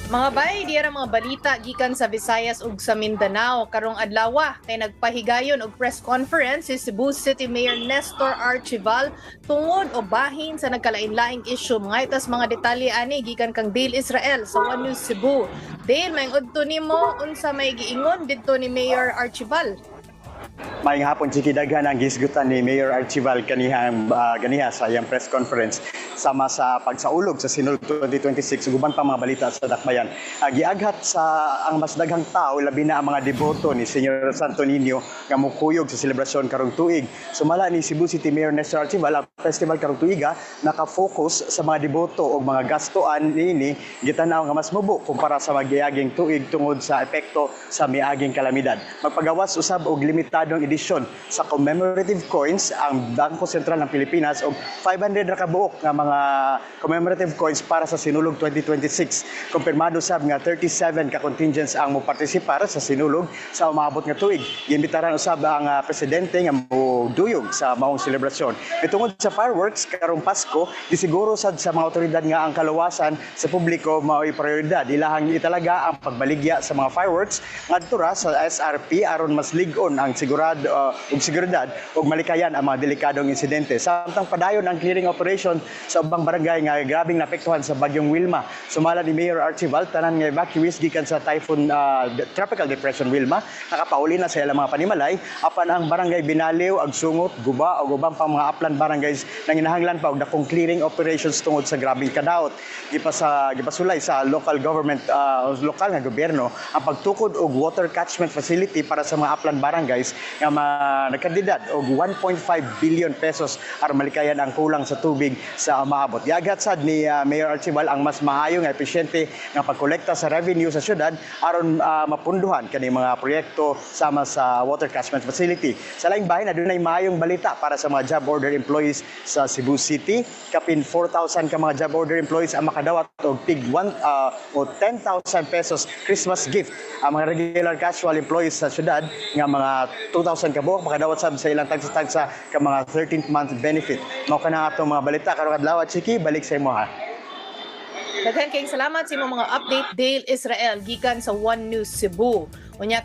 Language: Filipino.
Mga bay, diya mga balita gikan sa Visayas ug sa Mindanao karong adlaw kay nagpahigayon og press conference si Cebu City Mayor Nestor Archival tungod o bahin sa nagkalain-laing issue mga itas mga detalye ani gikan kang Dale Israel sa One News Cebu. Dale, maingudto nimo unsa may giingon didto ni Mayor Archival? Maayong hapon, Chiki. Daghan ang gisgutan ni Mayor Archival ganiha sa iyang press conference sama sa pagsaulog sa Sinulog 2026 guban pa mga balita sa dakbayan. Giaghat sa ang mas daghang tao labi na ang mga deboto ni Senyor Santo Niño nga mukuyog sa selebrasyon karong tuig. Sumala ni Cebu City Mayor Nestor Archival, ang festival karong tuiga naka-focus sa mga deboto o mga gastuan niini gitanaw nga mas mubo kumpara sa magiaging tuig tungod sa epekto sa miaging kalamidad. Magpagawas usab og limitadong edisyon sa commemorative coins ang Bangko Sentral ng Pilipinas og 500 ra ka buok nga mga commemorative coins para sa Sinulog 2026. Kumpirmado sab nga 37 ka contingents ang mopartisipar sa Sinulog sa umaabot nga tuig. Giimbitaran usab ang presidente nga moduyog sa maong selebrasyon. Tungod sa fireworks karong Pasko, gisiguro sad sa mga otoridad nga ang kaluwasan sa publiko mao'y prioridad. Ilahang italaga ang pagbaligya sa mga fireworks ngadto ra sa SRP aron mas lig-on ang seguridad ug malikayan ang mga delikadong insidente. Samtang padayon ang clearing operation sa ubang barangay nga grabing naapektuhan sa bagyong Wilma. Sumala ni Mayor Archival, tanan nga evacuees gikan sa Tropical Depression Wilma nakapauli na sa ilang mga panimalay apan ang barangay Binaliw, Agsungot, Guba ug ubang pang mga upland barangays nang inahanglan pa og dakong clearing operations tungod sa grabing kadaot. Gipasulay sa local government lokal nga gobyerno ang pagtukod og water catchment facility para sa mga upland barangays nga nagkandidad og 1.5 billion pesos aron malikayan ang kulang sa tubig sa maabot. Giaghat sad ni Mayor Archival ang mas maayo nga epesyente nga pagkolekta sa revenue sa syudad aron mapunduhan kani mga proyekto sama sa water catchment facility. Sa laing bahin adunay maayong balita para sa mga job order employees sa Cebu City. Kapin 4,000 ka mga job order employees ang makadawat og tig 10,000 pesos Christmas gift. Ang mga regular casual employees sa syudad nga mga 2,000 ka buok makadawat sab sa ilang tagsa-tagsa ka mga 13th month benefit. Mao kana atong mga balita karong adlaw. Chiki, balik sa imo ha. Daghan kayong salamat sa imong mga update Dale Israel gikan sa One News Cebu. Unya